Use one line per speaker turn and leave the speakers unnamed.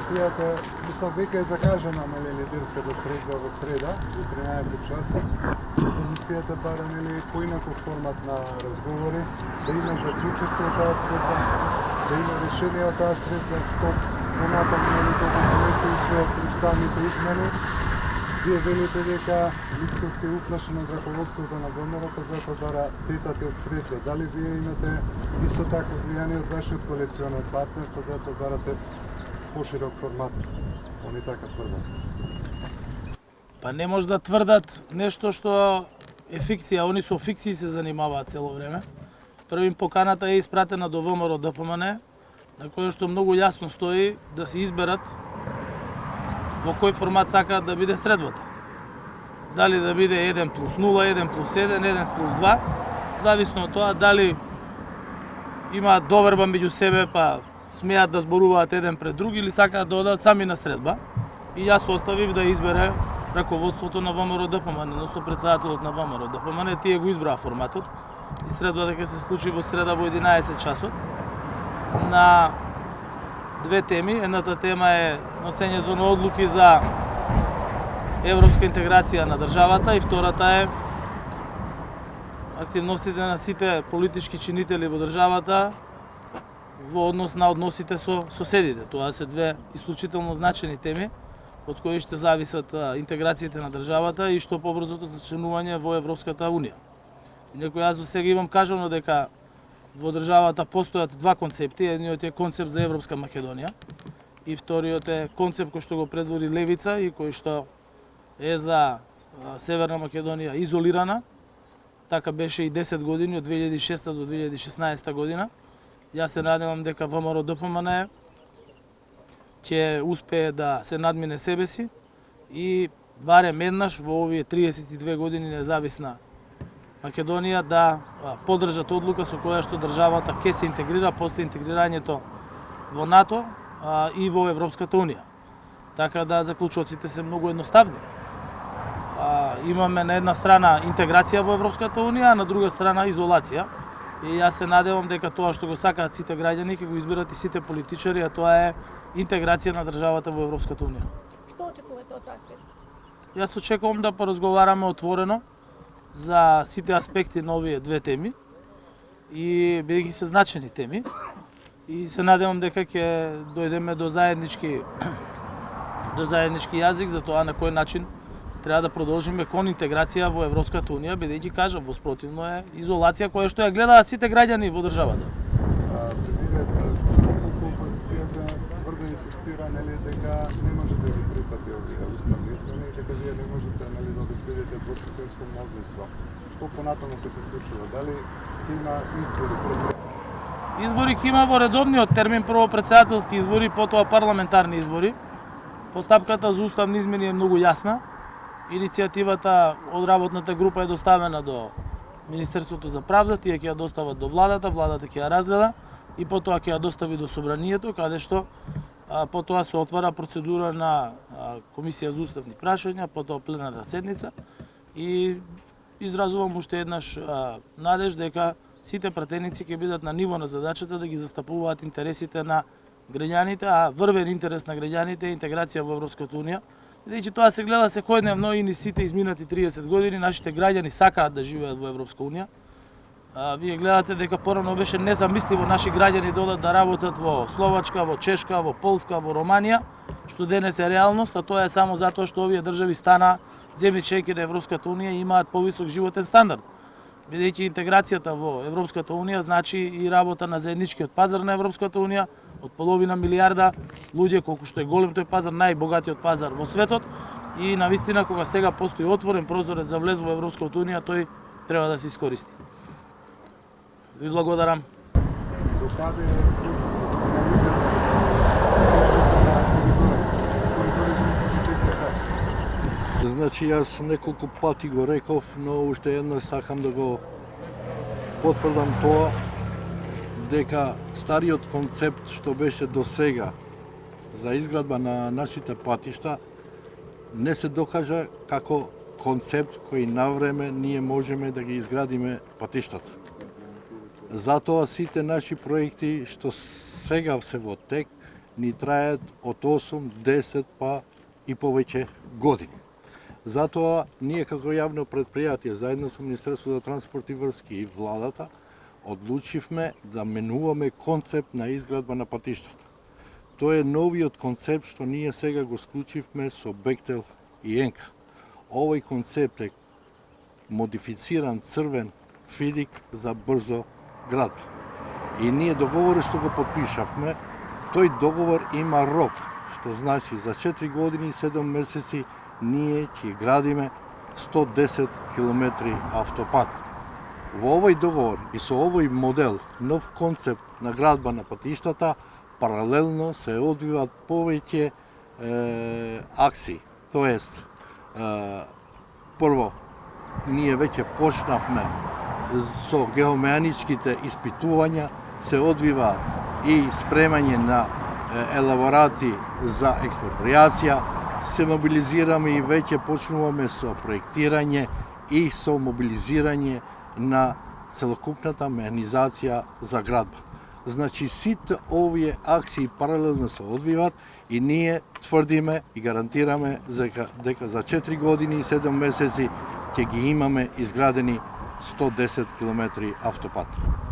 опозицијата, мислам, веќе е закажана лидерската средба во среда, во 13 часот. Опозицијата бара поинаков формат на разговори, да има заклучоци од таа средба, да има решение од таа средба, што понатаму кога не се усвојат уставните измени. Вие велите дека Мицковски е уплашен од раководството на ВМРО, па затоа бара детате од средба. Дали вие имате исто такво влијание од вашиот коалиционен партнер, па затоа барате поширок формат? Они така тврдат.
Па не може да тврдат нешто што е фикција. Они со фикции се занимаваат цело време. Првим поканата е испратена до ВМРО ДПМН, на кој што многу јасно стои да се изберат во кој формат сакаат да биде средбата. Дали да биде 1+0, 1+1, 1+2, зависно од тоа дали имаат доверба меѓу себе, па смеат да зборуваат еден пред друг или сакаат да одат сами на средба. И јас оставив да избере раководството на ВМРО ДПМН, односно председателот на ВМРО ДПМН, тие го избраа форматот и средбата ќе се случи во среда во 11 часот на две теми. Едната тема е носењето на одлуки за европска интеграција на државата и втората е активностите на сите политички чинители во државата во однос на односите со соседите. Тоа се две исклучително значени теми од кои ще зависат интеграциите на државата и што побрзото зачленување во Европската Унија. Инаку јас до сега имам кажано дека во државата постојат два концепти. Едниот е концепт за Европска Македонија и вториот е концепт кој што го предвори левица и кој што е за Северна Македонија изолирана. Така беше и 10 години, од 2006 до 2016 година. Јас се надевам дека ВМРО ДПМН ќе успее да се надмине себе си и барем еднаш во овие 32 години независна Македонија да поддржат одлука со која што државата ќе се интегрира после интегрирањето во НАТО и во Европската Унија. Така да заклучоците се многу едноставни. Имаме на една страна интеграција во Европската Унија, а на друга страна изолација. И јас се надевам дека тоа што го сакаат сите граѓани ќе го изберат и сите политичари, а тоа е интеграција на државата во Европската Унија.
Што очекувате од таа средба?
Јас очекувам да поразговараме отворено за сите аспекти на овие две теми и бидејќи се значени теми и се надевам дека ќе дојдеме до заеднички јазик за тоа на кој начин треба да продолжиме кон интеграција во Европската Унија, бидејќи кажам, воспротивно е изолација која што ја гледаат сите граѓани во државата.
Опозицијата тврдо инсистира дека не може да ги прифати овие уставни измени и дека вие не можете да обезбедите двотретинско мнозинство. Што понатаму ќе се случува? Дали има избори?
Избори ќе има во редовниот термин, прво претседателски избори, потоа парламентарни избори. Постапката за уставни измени е многу јасна. Иницијативата од работната група е доставена до Министерството за правда, тие ќе ја достават до владата ќе ја разгледа и потоа ќе ја достави до собранието, каде што потоа се отвара процедура на комисија за уставни прашања, потоа пленарна седница и изразувам уште еднаш надеж дека сите пратеници ќе бидат на ниво на задачата да ги застапуваат интересите на граѓаните, а врвен интерес на граѓаните е интеграција во Европската Унија. Бидејќи тоа се гледа секојдневно и низ сите изминати 30 години, нашите граѓани сакаат да живеат во Европска Унија. Вие гледате дека порано беше незамисливо наши граѓани да одат да работат во Словачка, во Чешка, во Полска, во Романија, што денес е реалност, а тоа е само затоа што овие држави стана земји членки на Европската Унија и имаат повисок животен стандард. Бидејќи интеграцијата во Европската Унија значи и работа на заедничкиот пазар на Европската Унија, од половина милијарда луѓе, колку што е голем тој пазар, најбогатиот пазар во светот и навистина кога сега постои отворен прозорец за влез во Европската Унија, тој треба да се искористи. Ви благодарам.
Докаде
Значи, јас неколку пати го реков, но уште еднаш сакам да го потврдам тоа, дека стариот концепт што беше до сега за изградба на нашите патишта не се докажа како концепт кој навреме ние можеме да ги изградиме патиштата. Затоа сите наши проекти што сега се во тек ни трајат од 8, 10 па и повеќе години. Затоа, ние како јавно предпријатие, заедно со Министерството за транспорт и врски и владата, одлучивме да менуваме концепт на изградба на патиштата. Тоа е новиот концепт што ние сега го склучивме со Бехтел и Енка. Овој концепт е модифициран црвен фидик за брзо градба. И ние договорот што го подпишавме, тој договор има рок, што значи за 4 години и 7 месеци ние ќе градиме 110 км автопат. Во овој договор и со овој модел, нов концепт на градба на патиштата, паралелно се одвиваат повеќе акции. Тоест, прво, ние веќе почнавме со геомеаничките испитувања, се одвива и спремање на елаборати за експроприација, се мобилизираме и веќе почнуваме со проектирање и со мобилизирање на целокупната механизација за градба. Значи, сите овие акции паралелно се одвиваат и ние тврдиме и гарантираме дека за 4 години и 7 месеци ќе ги имаме изградени 110 км автопат.